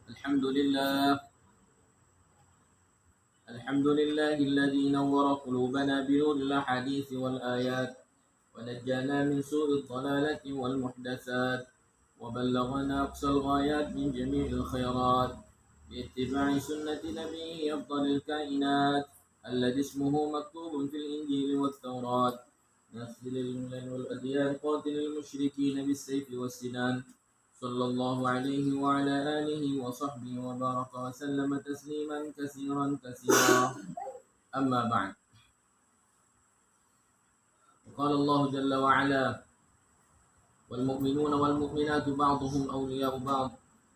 الحمد لله الحمد لله الذي نور قلوبنا بنور الأحاديث والآيات ونجانا من سوء الضلالة والمحدثات وبلغنا أقصى الغايات من جميع الخيرات باتباع سنة نبيه أفضل الكائنات الذي اسمه مكتوب في الإنجيل والتوراة ناصر الملل والأديان قاتل المشركين بالسيف والسنان صلى الله عليه وعلى آله وصحبه وبارك وسلم تسليما كثيرا كثيرا أما بعد قال الله جل وعلا والمؤمنون والمؤمنات بعضهم أولياء بعض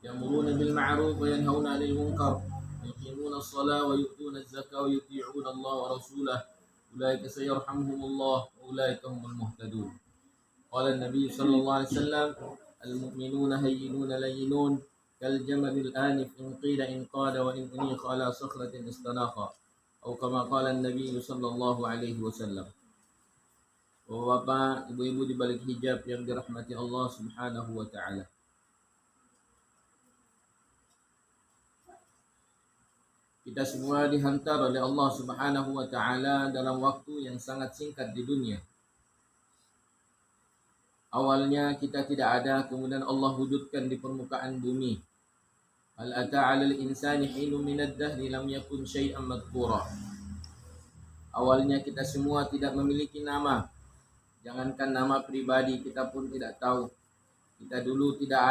يأمرون بالمعروف وينهون عن المنكر ويقيمون الصلاة ويؤتون الزكاة ويطيعون الله ورسوله أولئك سيرحمهم الله وأولئك هم المهتدون قال النبي صلى الله عليه وسلم المؤمنون هينون لينون كالجمل الآنف إن قيل إن قال وإن أنيخ على صخرة استناخا أو كما قال النبي صلى الله عليه وسلم. Bapak, ibu-ibu di balik hijab yang dirahmati Allah Subhanahu wa taala. Kita semua dihantar oleh Allah Subhanahu wa taala dalam waktu yang sangat singkat di dunia. Awalnya kita tidak ada, kemudian Allah wujudkan di permukaan bumi. Hal ata 'alal insani hinun minad dahri lam yakun syai'an madhkura. Awalnya kita semua tidak memiliki nama. Jangankan nama pribadi, kita pun tidak tahu. Kita dulu tidak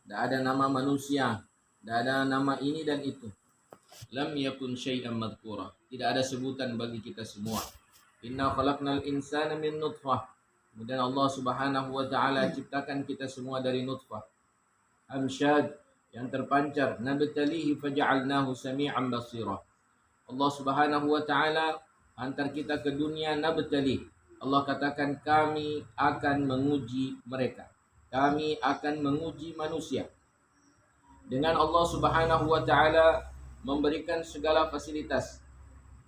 ada nama manusia, tidak ada nama ini dan itu. Lam yakun syai'an madhkura. Tidak ada sebutan bagi kita semua. Inna khalaqnal insana min nutfah. Kemudian Allah Subhanahu wa taala ciptakan kita semua dari nutfah. Amsyad, yang terpancar. Nabtalihi faja'alnahu sami'an basira. Allah Subhanahu wa taala hantar kita ke dunia nabtali. Allah katakan kami akan menguji mereka. Kami akan menguji manusia. Dengan Allah Subhanahu wa taala memberikan segala fasilitas.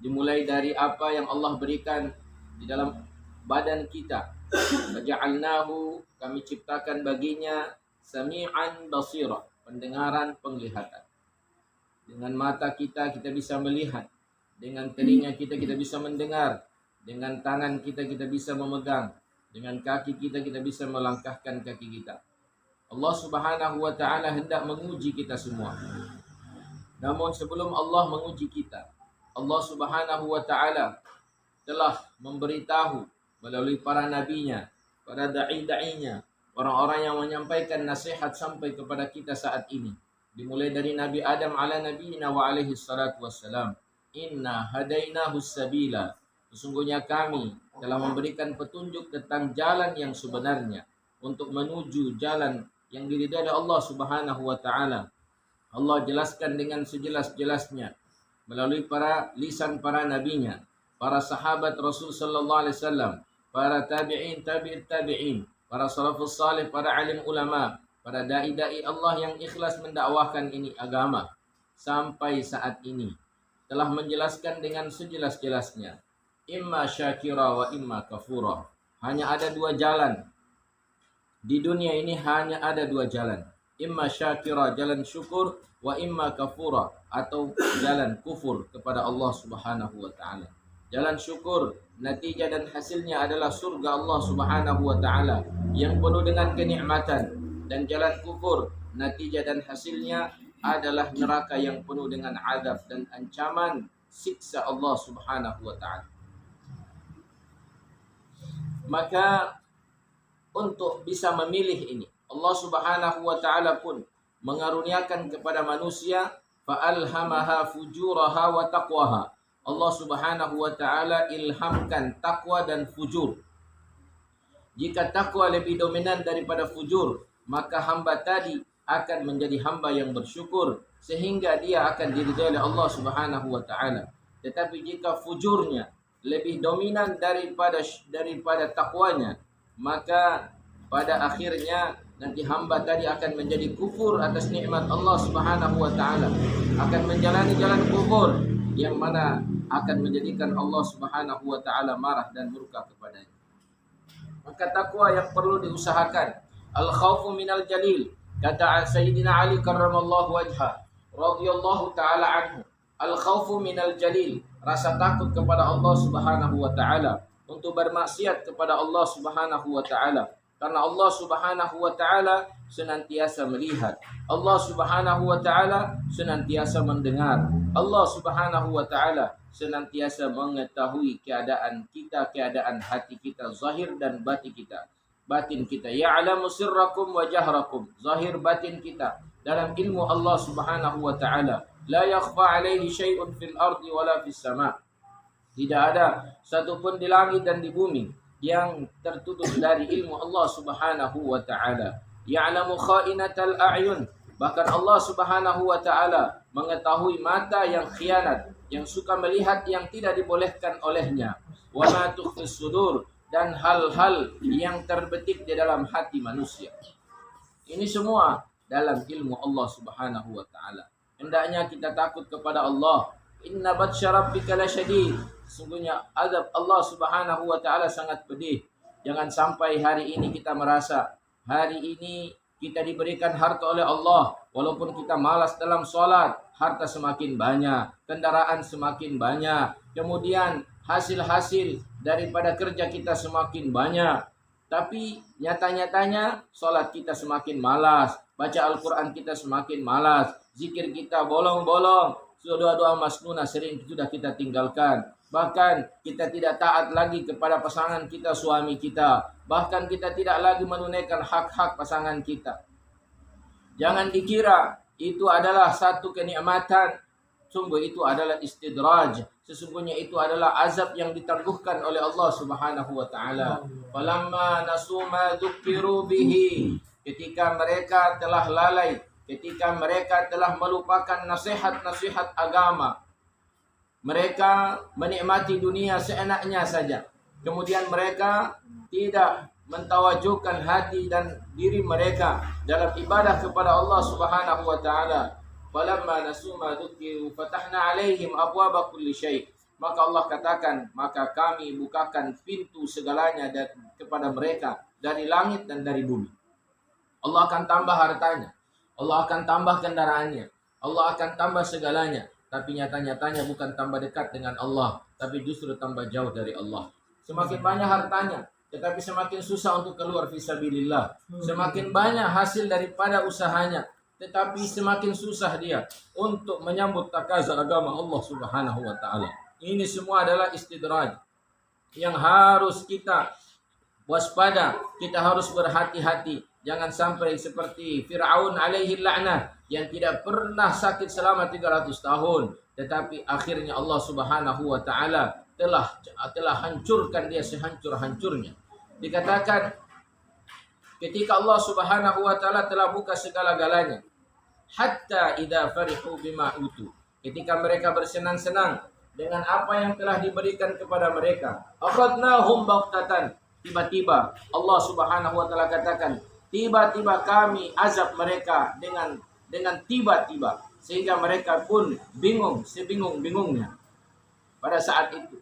Dimulai dari apa yang Allah berikan di dalam badan kita. Faja'alnahu, kami ciptakan baginya sami'an basira, pendengaran, penglihatan. Dengan mata kita bisa melihat. Dengan telinga kita bisa mendengar. Dengan tangan kita bisa memegang. Dengan kaki kita bisa melangkahkan kaki kita. Allah Subhanahu wa taala hendak menguji kita semua. Namun sebelum Allah menguji kita, Allah Subhanahu wa taala telah memberitahu melalui para nabinya, para dai-dainya, orang-orang yang menyampaikan nasihat sampai kepada kita saat ini. Dimulai dari Nabi Adam ala nabiyina wa alaihi salatu wassalam. Inna hadainahu sabila. Sesungguhnya kami telah memberikan petunjuk tentang jalan yang sebenarnya untuk menuju jalan yang diridhai oleh Allah Subhanahu wa taala. Allah jelaskan dengan sejelas-jelasnya melalui lisan para nabinya, para sahabat Rasul sallallahu alaihi wasallam, para tabi'in, tabi'it tabi'in, para salafus salih, para alim ulama, para dai-dai Allah yang ikhlas mendakwahkan ini agama sampai saat ini telah menjelaskan dengan sejelas-jelasnya. Imma syakira wa imma kafura. Hanya ada dua jalan. Di dunia ini hanya ada dua jalan. Imma syakira, jalan syukur, wa imma kafura, atau jalan kufur kepada Allah Subhanahu wa taala. Jalan syukur, natijah dan hasilnya adalah surga Allah Subhanahu wa taala yang penuh dengan kenikmatan, dan jalan kufur, natijah dan hasilnya adalah neraka yang penuh dengan azab dan ancaman siksa Allah Subhanahu wa taala. Maka untuk bisa memilih ini, Allah Subhanahu wa taala pun mengaruniakan kepada manusia fa'alhamaha fujuraha wa taqwaha. Allah Subhanahu wa taala ilhamkan takwa dan fujur. Jika takwa lebih dominan daripada fujur, maka hamba tadi akan menjadi hamba yang bersyukur sehingga dia akan diridhai oleh Allah Subhanahu wa taala. Tetapi jika fujurnya lebih dominan daripada takwanya, maka pada akhirnya nanti hamba tadi akan menjadi kufur atas nikmat Allah Subhanahu wa taala, akan menjalani jalan kufur yang mana akan menjadikan Allah Subhanahu wa taala marah dan murka kepadanya. Maka takwa yang perlu diusahakan, al khaufu minal jalil, Kata Sayyidina Ali karramallahu wajhah radhiyallahu taala anhu, al-khaufu minal jalil, rasa takut kepada Allah Subhanahu wa taala, untuk bermaksiat kepada Allah Subhanahu wa taala. Karena Allah Subhanahu wa taala senantiasa melihat. Allah Subhanahu wa taala senantiasa mendengar. Allah Subhanahu wa taala senantiasa mengetahui keadaan kita, keadaan hati kita, zahir dan batin kita. Batin kita, ya'lamu sirrakum wa jahrakum, zahir batin kita dalam ilmu Allah Subhanahu wa taala. La yakhfa alaihi syai'un fil ardi wala fis sama'. Tidak ada satupun di langit dan di bumi yang tertutup dari ilmu Allah Subhanahu wa taala. Ya'lamu kha'inatal a'yun, bahkan Allah Subhanahu wa taala mengetahui mata yang khianat, yang suka melihat yang tidak dibolehkan olehnya. Wa ma tukhfis sudur, dan hal-hal yang terbetik di dalam hati manusia. Ini semua dalam ilmu Allah Subhanahu wa taala. Hendaknya kita takut kepada Allah. Inna batsya rabbika lasyadid. Sesungguhnya azab Allah Subhanahu wa taala sangat pedih. Jangan sampai hari ini kita merasa hari ini kita diberikan harta oleh Allah, walaupun kita malas dalam sholat, harta semakin banyak, kendaraan semakin banyak, kemudian hasil-hasil daripada kerja kita semakin banyak. Tapi nyata-nyatanya sholat kita semakin malas, baca Al-Quran kita semakin malas, zikir kita bolong-bolong, doa-doa masnunah sering sudah kita tinggalkan. Bahkan kita tidak taat lagi kepada pasangan kita, suami kita. Bahkan kita tidak lagi menunaikan hak-hak pasangan kita. Jangan dikira itu adalah satu kenikmatan. Sungguh itu adalah istidraj. Sesungguhnya itu adalah azab yang ditangguhkan oleh Allah Subhanahu wa taala. Falamma nasu ma dzukiru bihi, ketika mereka telah lalai, ketika mereka telah melupakan nasihat-nasihat agama, mereka menikmati dunia seenaknya saja. Kemudian mereka tidak mentawajuhkan hati dan diri mereka dalam ibadah kepada Allah Subhanahu wa taala. Falamma nasu ma dzukiru fatahna 'alaihim abwaaba kulli syai'. Maka Allah katakan, maka kami bukakan pintu segalanya kepada mereka dari langit dan dari bumi. Allah akan tambah hartanya, Allah akan tambah kendaraannya, Allah akan tambah segalanya. Tapi nyata-nyatanya bukan tambah dekat dengan Allah, tapi justru tambah jauh dari Allah. Semakin banyak hartanya, tetapi semakin susah untuk keluar fisabilillah. Semakin banyak hasil daripada usahanya, tetapi semakin susah dia untuk menyambut takaza agama Allah Subhanahu wa taala. Ini semua adalah istidraj yang harus kita waspada, kita harus berhati-hati. Jangan sampai seperti Fir'aun alaihi la'nah yang tidak pernah sakit selama 300 tahun, tetapi akhirnya Allah Subhanahu wa taala telah hancurkan dia sehancur-hancurnya. Dikatakan ketika Allah Subhanahu wa taala telah buka segala-galanya, hatta idza farihu bima utu, ketika mereka bersenang-senang dengan apa yang telah diberikan kepada mereka, akhadnahum baghtatan, tiba-tiba Allah Subhanahu wa taala katakan, tiba-tiba kami azab mereka dengan tiba-tiba, sehingga mereka pun bingung sebingung-bingungnya. Pada saat itu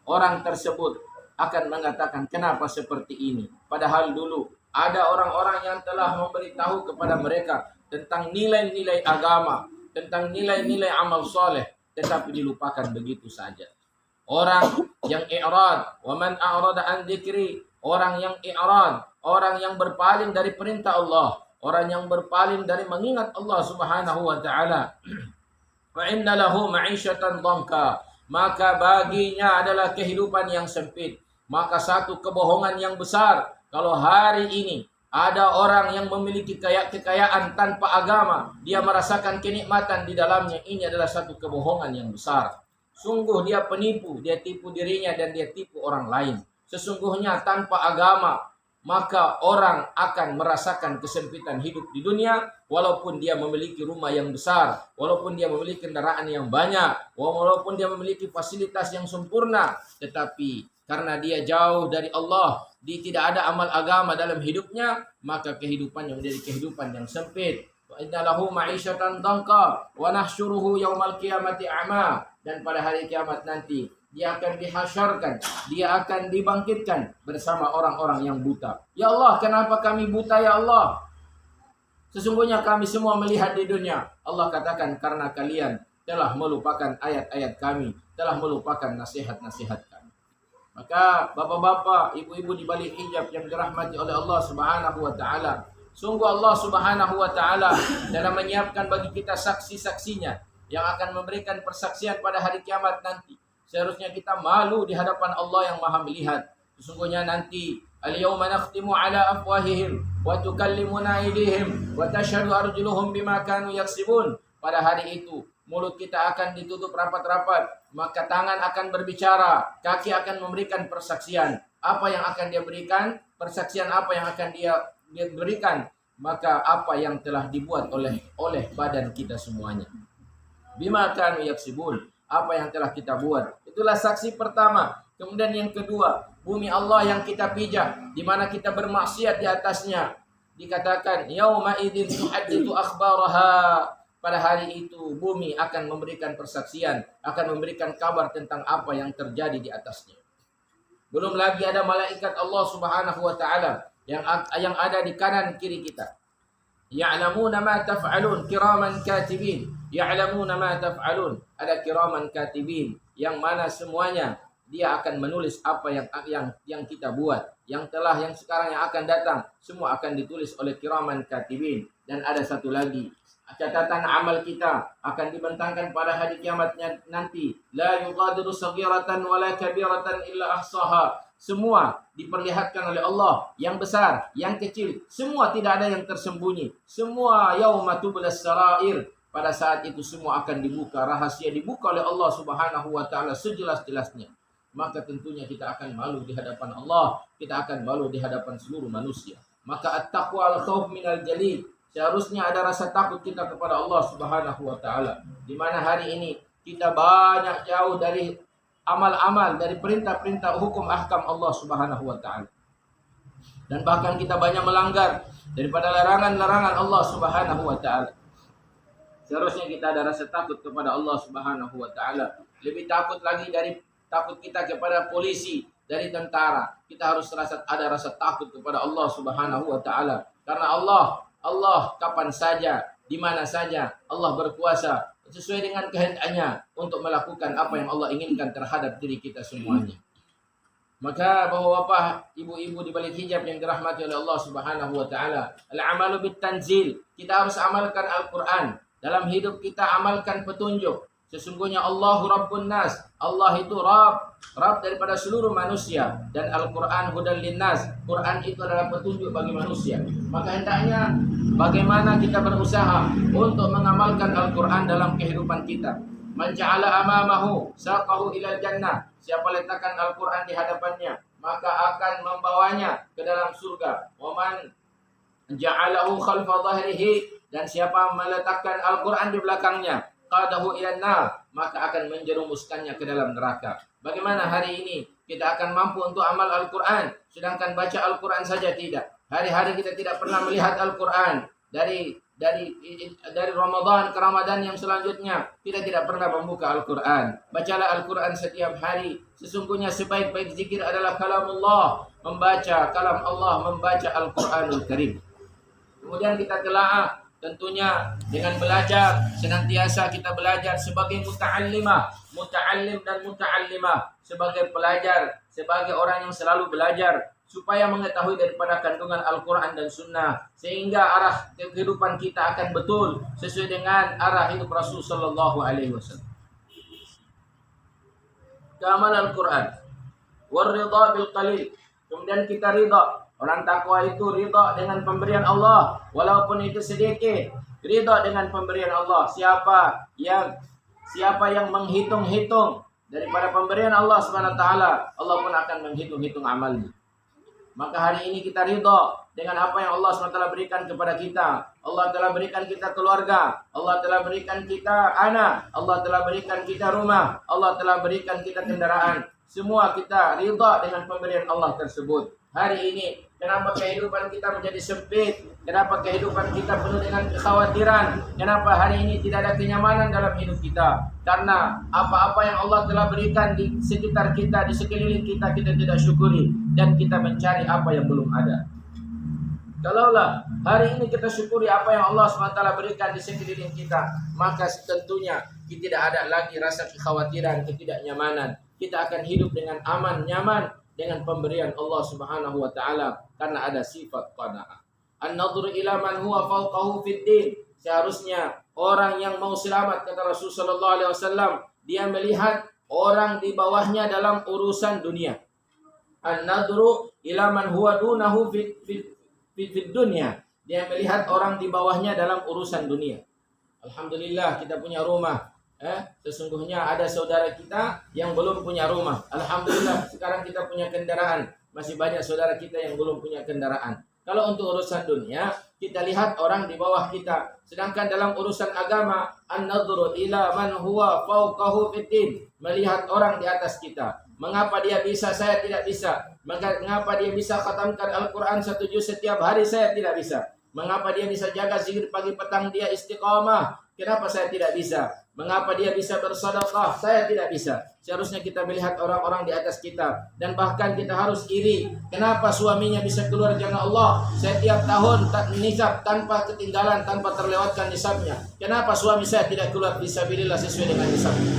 orang tersebut akan mengatakan, kenapa seperti ini? Padahal dulu ada orang-orang yang telah memberitahu kepada mereka tentang nilai-nilai agama, tentang nilai-nilai amal soleh, tetapi dilupakan begitu saja. Orang yang i'rad, wa man a'rada an dzikri, orang yang i'rad, orang yang berpaling dari perintah Allah, orang yang berpaling dari mengingat Allah Subhanahu wa taala, wa inna lahu ma'isyatan dhanka, maka baginya adalah kehidupan yang sempit. Maka satu kebohongan yang besar, kalau hari ini ada orang yang memiliki kekayaan tanpa agama, dia merasakan kenikmatan di dalamnya, ini adalah satu kebohongan yang besar. Sungguh dia penipu, dia tipu dirinya dan dia tipu orang lain. Sesungguhnya tanpa agama, maka orang akan merasakan kesempitan hidup di dunia, walaupun dia memiliki rumah yang besar, walaupun dia memiliki kendaraan yang banyak, walaupun dia memiliki fasilitas yang sempurna, tetapi karena dia jauh dari Allah, dia tidak ada amal agama dalam hidupnya, maka kehidupannya menjadi kehidupan yang sempit. Wa inna lahu ma'isyatan dhanka wa nahsyuruhu yaumal qiyamati a'ma, dan pada hari kiamat nanti dia akan dihasyarkan, dia akan dibangkitkan bersama orang-orang yang buta. Ya Allah, kenapa kami buta ya Allah? Sesungguhnya kami semua melihat di dunia. Allah katakan karena kalian telah melupakan ayat-ayat kami, telah melupakan nasihat-nasihat kami. Maka bapak-bapak, ibu-ibu di balik hijab yang dirahmati oleh Allah Subhanahu wa taala, sungguh Allah Subhanahu wa taala dalam menyiapkan bagi kita saksi-saksinya yang akan memberikan persaksian pada hari kiamat nanti. Seharusnya kita malu di hadapan Allah yang Maha melihat. Sesungguhnya nanti al-yawma nakhtimu ala afwahihim wa tukallimuna aydihim wa tashhadu arjuluhum bima kanu yaksibun. Pada hari itu mulut kita akan ditutup rapat-rapat, maka tangan akan berbicara, kaki akan memberikan persaksian. Apa yang akan dia berikan? Persaksian apa yang akan dia berikan? Maka apa yang telah dibuat oleh badan kita semuanya. Bima kanu yaksibun, apa yang telah kita buat. Itulah saksi pertama. Kemudian yang kedua, bumi Allah yang kita pijak, di mana kita bermaksiat di atasnya. Dikatakan yauma idzin tuhadditsu akhbaraha. Pada hari itu bumi akan memberikan persaksian, akan memberikan kabar tentang apa yang terjadi di atasnya. Belum lagi ada malaikat Allah Subhanahu wa taala yang ada di kanan kiri kita. Ya'lamuna ma taf'alun, kiraman katibin. Ya'lamuna ma taf'alun. Ada kiraman katibin yang mana semuanya dia akan menulis apa yang kita buat, yang sekarang yang akan datang, semua akan ditulis oleh kiraman katibin. Dan ada satu lagi, catatan amal kita akan dibentangkan pada hari kiamatnya nanti. La yughadiru saghiratan wala kabiratan illa ahsaha. Semua diperlihatkan oleh Allah, yang besar, yang kecil, semua tidak ada yang tersembunyi. Semua yauma tublas sarair. Pada saat itu semua akan dibuka, rahasia dibuka oleh Allah Subhanahu wa taala sejelas-jelasnya. Maka tentunya kita akan malu di hadapan Allah, kita akan malu di hadapan seluruh manusia. Maka at-taqwa al-khauf minal jalil. Seharusnya ada rasa takut kita kepada Allah Subhanahu wa taala. Di mana hari ini kita banyak jauh dari amal-amal, dari perintah-perintah hukum ahkam Allah Subhanahu wa taala. Dan bahkan kita banyak melanggar daripada larangan-larangan Allah Subhanahu wa taala. Seharusnya kita ada rasa takut kepada Allah Subhanahu wa taala. Lebih takut lagi dari takut kita kepada polisi, dari tentara. Kita harus ada rasa takut kepada Allah Subhanahu wa taala. Karena Allah kapan saja, di mana saja Allah berkuasa sesuai dengan kehendaknya untuk melakukan apa yang Allah inginkan terhadap diri kita semuanya. Maka bapak-bapak, ibu-ibu di balik hijab yang dirahmati oleh Allah Subhanahu wa taala, al-amalu bit-tanzil. Kita harus amalkan Al-Qur'an. Dalam hidup kita amalkan petunjuk. Sesungguhnya Allahu Rabbun Nas. Allah itu Rabb daripada seluruh manusia. Dan Al-Quran hudan linnas. Quran itu adalah petunjuk bagi manusia. Maka hendaknya bagaimana kita berusaha untuk mengamalkan Al-Quran dalam kehidupan kita. Man ja'ala amamahu saqahu ilal jannah. Siapa letakkan Al-Quran di hadapannya, maka akan membawanya ke dalam surga. Wa man ja'alahu khalfa dhahrihi. Dan siapa meletakkan Al-Quran di belakangnya, qadahu ilan nar, maka akan menjerumuskannya ke dalam neraka. Bagaimana hari ini kita akan mampu untuk amal Al-Quran, sedangkan baca Al-Quran saja tidak. Hari-hari kita tidak pernah melihat Al-Quran. Dari Ramadan ke Ramadan yang selanjutnya, kita tidak pernah membuka Al-Quran. Bacalah Al-Quran setiap hari. Sesungguhnya sebaik-baik zikir adalah kalamullah, membaca kalam Allah, membaca Al-Quranul Karim. Kemudian kita telaah. Tentunya dengan belajar, senantiasa kita belajar sebagai muta'allim dan muta'allimah, sebagai pelajar, sebagai orang yang selalu belajar, supaya mengetahui daripada kandungan Al-Quran dan Sunnah, sehingga arah kehidupan kita akan betul sesuai dengan arah hidup Rasul Sallallahu Alaihi Wasallam. Kamal Al-Quran, warridha bil qalil. Kemudian kita ridha. Orang takwa itu ridha dengan pemberian Allah, walaupun itu sedikit. Ridha dengan pemberian Allah. Siapa yang menghitung-hitung daripada pemberian Allah Subhanahu wa taala, Allah pun akan menghitung-hitung amalnya. Maka hari ini kita ridha dengan apa yang Allah SWT berikan kepada kita. Allah telah berikan kita keluarga, Allah telah berikan kita anak, Allah telah berikan kita rumah, Allah telah berikan kita kendaraan. Semua kita ridha dengan pemberian Allah tersebut. Hari ini, kenapa kehidupan kita menjadi sempit? Kenapa kehidupan kita penuh dengan kekhawatiran? Kenapa hari ini tidak ada kenyamanan dalam hidup kita? Karena apa-apa yang Allah telah berikan di sekitar kita, di sekeliling kita, kita tidak syukuri. Dan kita mencari apa yang belum ada. Kalaulah hari ini kita syukuri apa yang Allah SWT berikan di sekeliling kita, maka tentunya kita tidak ada lagi rasa kekhawatiran, ketidaknyamanan. Kita akan hidup dengan aman, nyaman dengan pemberian Allah Subhanahu wa taala karena ada sifat qanaah. An-nadhru ila man huwa fawqahu fid din. Seharusnya orang yang mau selamat, kata Rasul sallallahu alaihi wasallam, dia melihat orang di bawahnya dalam urusan dunia. An-nadhru ila man huwa dunahu fid dunya. Dia melihat orang di bawahnya dalam urusan dunia. Alhamdulillah kita punya rumah. Sesungguhnya ada saudara kita yang belum punya rumah. Alhamdulillah sekarang kita punya kendaraan. Masih banyak saudara kita yang belum punya kendaraan. Kalau untuk urusan dunia, kita lihat orang di bawah kita. Sedangkan dalam urusan agama, an-nadhru ila man huwa fawqahu fid-din. Melihat orang di atas kita. Mengapa dia bisa, saya tidak bisa? Mengapa dia bisa khatamkan Al-Quran 1 juz setiap hari, saya tidak bisa? Mengapa dia bisa jaga zikir pagi petang, dia istiqamah? Kenapa saya tidak bisa? Mengapa dia bisa bersedekah? Saya tidak bisa. Seharusnya kita melihat orang-orang di atas kita. Dan bahkan kita harus iri. Kenapa suaminya bisa keluar jalan Allah setiap tahun nisab tanpa ketinggalan, tanpa terlewatkan nisabnya? Kenapa suami saya tidak keluar fisabilillah sesuai dengan nisabnya?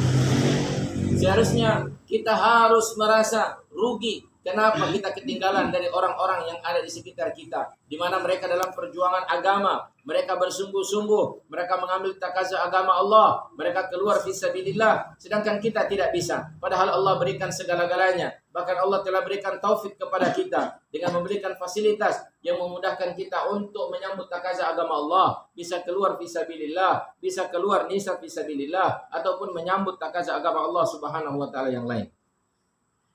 Seharusnya kita harus merasa rugi. Kenapa kita ketinggalan dari orang-orang yang ada di sekitar kita, di mana mereka dalam perjuangan agama, mereka bersungguh-sungguh, mereka mengambil takaza agama Allah, mereka keluar fisabilillah, sedangkan kita tidak bisa. Padahal Allah berikan segala-galanya. Bahkan Allah telah berikan taufik kepada kita dengan memberikan fasilitas yang memudahkan kita untuk menyambut takaza agama Allah, bisa keluar fisabilillah, bisa keluar nisab fisabilillah, ataupun menyambut takaza agama Allah Subhanahu wa taala yang lain.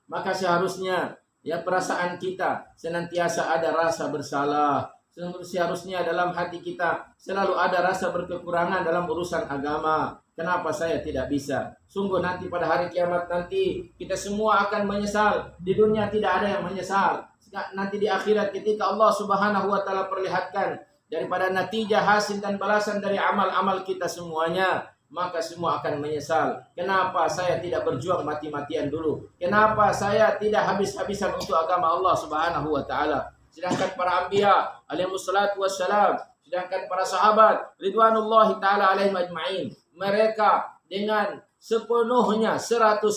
Maka seharusnya perasaan kita senantiasa ada rasa bersalah. Seharusnya dalam hati kita selalu ada rasa berkekurangan dalam urusan agama. Kenapa saya tidak bisa? Sungguh nanti pada hari kiamat nanti kita semua akan menyesal. Di dunia tidak ada yang menyesal. Nanti di akhirat ketika Allah Subhanahu wa taala perlihatkan daripada natijah hasil dan balasan dari amal-amal kita semuanya, maka semua akan menyesal. Kenapa saya tidak berjuang mati-matian dulu? Kenapa saya tidak habis-habisan untuk agama Allah Subhanahu wa taala? Sedangkan para anbiya alaihi wassalatu wassalam, sedangkan para sahabat ridwanullahi taala alaihim ajma'in, mereka dengan sepenuhnya 100%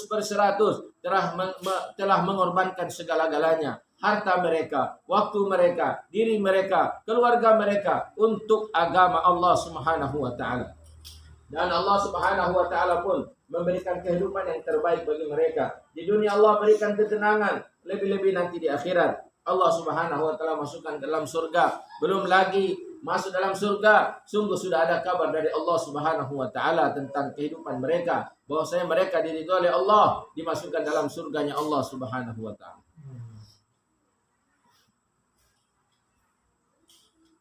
telah mengorbankan segala-galanya. Harta mereka, waktu mereka, diri mereka, keluarga mereka untuk agama Allah Subhanahu wa taala. Dan Allah Subhanahu wa taala pun memberikan kehidupan yang terbaik bagi mereka. Di dunia Allah berikan ketenangan, lebih-lebih nanti di akhirat Allah Subhanahu wa taala masukkan dalam surga. Belum lagi masuk dalam surga, sungguh sudah ada kabar dari Allah Subhanahu wa taala tentang kehidupan mereka, bahwasanya mereka diridhoi oleh Allah, dimasukkan dalam surganya Allah Subhanahu wa taala.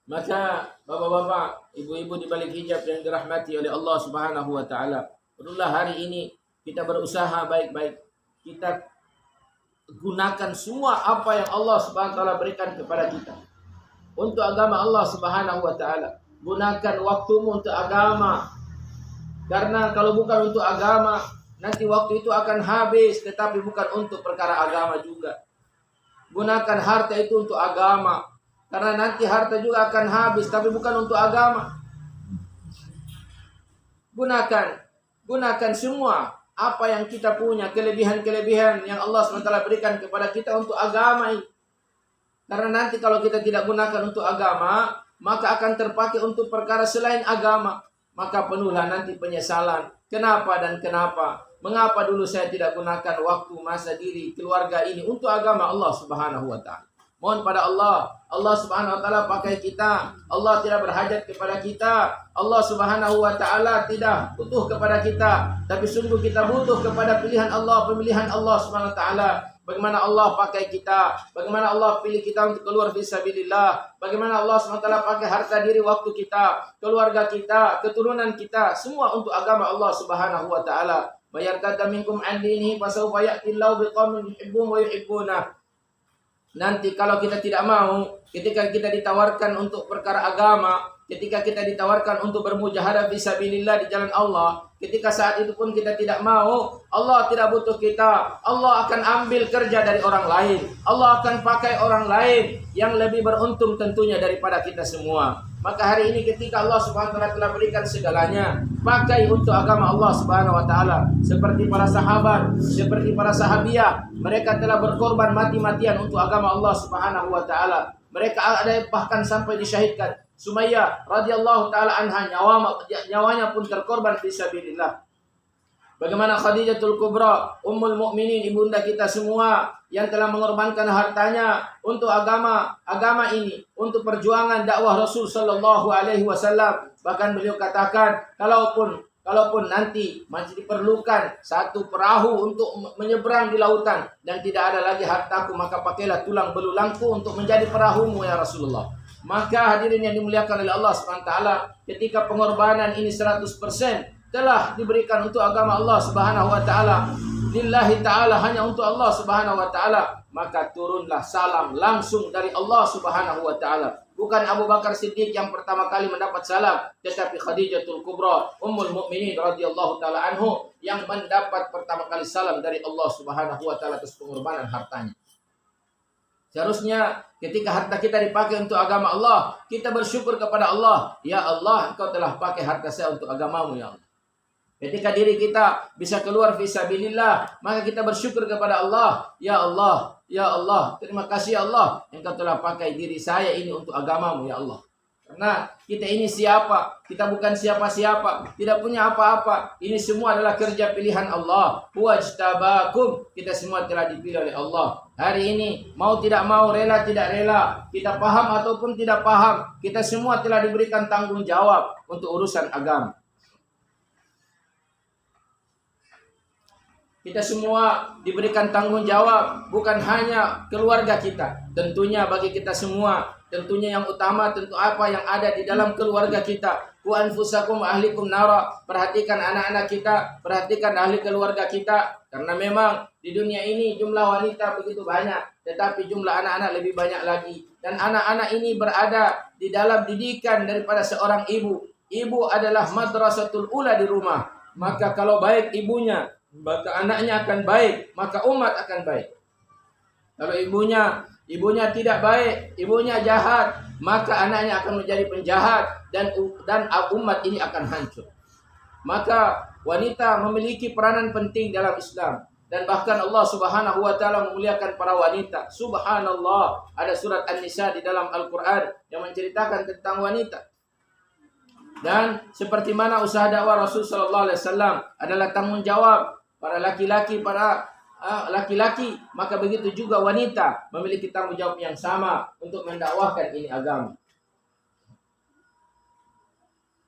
Maka bapak-bapak, ibu-ibu di balik hijab yang dirahmati oleh Allah Subhanahu wa taala, perlulah hari ini kita berusaha baik-baik. Kita gunakan semua apa yang Allah Subhanahu wa taala berikan kepada kita untuk agama Allah Subhanahu wa taala. Gunakan waktumu untuk agama. Karena kalau bukan untuk agama, nanti waktu itu akan habis, tetapi bukan untuk perkara agama juga. Gunakan harta itu untuk agama. Karena nanti harta juga akan habis, tapi bukan untuk agama. Gunakan semua apa yang kita punya, kelebihan-kelebihan yang Allah SWT berikan kepada kita untuk agama ini. Karena nanti kalau kita tidak gunakan untuk agama, maka akan terpakai untuk perkara selain agama. Maka penuhlah nanti penyesalan. Kenapa dan kenapa? Mengapa dulu saya tidak gunakan waktu, masa, diri, keluarga ini untuk agama Allah Subhanahu wa taala? Mohon pada Allah. Allah Subhanahu wa taala pakai kita. Allah tidak berhajat kepada kita. Allah Subhanahu wa taala tidak butuh kepada kita. Tapi sungguh kita butuh kepada pemilihan Allah Subhanahu wa taala. Bagaimana Allah pakai kita? Bagaimana Allah pilih kita untuk keluar fisabilillah? Bagaimana Allah Subhanahu wa taala pakai harta diri, waktu kita, keluarga kita, keturunan kita, semua untuk agama Allah Subhanahu wa taala. Mayartadda minkum an dinihi fasawfa ya'ti Allahu biqaumin yuhibbuhum wa yuhibbuna. Nanti kalau kita tidak mau, ketika kita ditawarkan untuk perkara agama, ketika kita ditawarkan untuk bermujahadah fisabilillah di jalan Allah, Ketika saat itu pun kita tidak mau, Allah tidak butuh kita. Allah akan ambil kerja dari orang lain. Allah akan pakai orang lain yang lebih beruntung tentunya daripada kita semua. Maka hari ini ketika Allah Subhanahu wa taala telah berikan segalanya, pakai untuk agama Allah Subhanahu wa taala. Seperti para sahabat, seperti para sahabiah, mereka telah berkorban mati-matian untuk agama Allah Subhanahu wa taala. Mereka ada yang bahkan sampai disyahidkan. Sumayyah radhiyallahu taala anha nyawanya pun terkorban fisabilillah. Bagaimana Khadijatul Kubra, Ummul Mukminin, ibunda kita semua yang telah mengorbankan hartanya untuk agama ini, untuk perjuangan dakwah Rasul sallallahu alaihi wasallam. Bahkan beliau katakan, kalaupun nanti masih diperlukan satu perahu untuk menyeberang di lautan dan tidak ada lagi hartaku, maka pakailah tulang belulangku untuk menjadi perahumu ya Rasulullah. Maka hadirin yang dimuliakan oleh Allah Subhanahu wa taala, ketika pengorbanan ini 100% telah diberikan untuk agama Allah Subhanahu wa taala, lillahi taala, hanya untuk Allah Subhanahu wa taala, maka turunlah salam langsung dari Allah Subhanahu wa taala. Bukan Abu Bakar Siddiq yang pertama kali mendapat salam, tetapi Khadijatul Kubra, Ummul Mukminin radhiyallahu taala anhu yang mendapat pertama kali salam dari Allah Subhanahu wa taala atas pengorbanan hartanya. Seharusnya ketika harta kita dipakai untuk agama Allah, kita bersyukur kepada Allah. Ya Allah, Engkau telah pakai harta saya untuk agamamu ya Allah. Ketika diri kita bisa keluar fisabilillah, maka kita bersyukur kepada Allah. Ya Allah, ya Allah, terima kasih ya Allah, Engkau telah pakai diri saya ini untuk agamamu ya Allah. Karena kita ini siapa? Kita bukan siapa-siapa, tidak punya apa-apa. Ini semua adalah kerja pilihan Allah. Wajtabakum, kita semua telah dipilih oleh Allah. Hari ini mau tidak mau, rela tidak rela, kita paham ataupun tidak paham, kita semua telah diberikan tanggung jawab untuk urusan agama. Kita semua diberikan tanggung jawab, bukan hanya keluarga kita. Tentunya bagi kita semua, tentunya yang utama tentu apa yang ada di dalam keluarga kita. Ku anfusakum ahlikum nara. Perhatikan anak-anak kita, perhatikan ahli keluarga kita. Karena memang di dunia ini jumlah wanita begitu banyak, tetapi jumlah anak-anak lebih banyak lagi. Dan anak-anak ini berada di dalam didikan daripada seorang ibu. Ibu adalah madrasatul ula di rumah. Maka kalau baik ibunya, maka anaknya akan baik, maka umat akan baik. Kalau ibunya tidak baik, ibunya jahat, maka anaknya akan menjadi penjahat dan umat ini akan hancur. Maka wanita memiliki peranan penting dalam Islam, dan bahkan Allah Subhanahu wa taala memuliakan para wanita. Subhanallah, ada surat An-Nisa di dalam Al-Qur'an yang menceritakan tentang wanita. Dan seperti mana usaha dakwah Rasul sallallahu alaihi wasallam adalah tanggung jawab para laki-laki, maka begitu juga wanita memiliki tanggung jawab yang sama untuk mendakwahkan ini agama.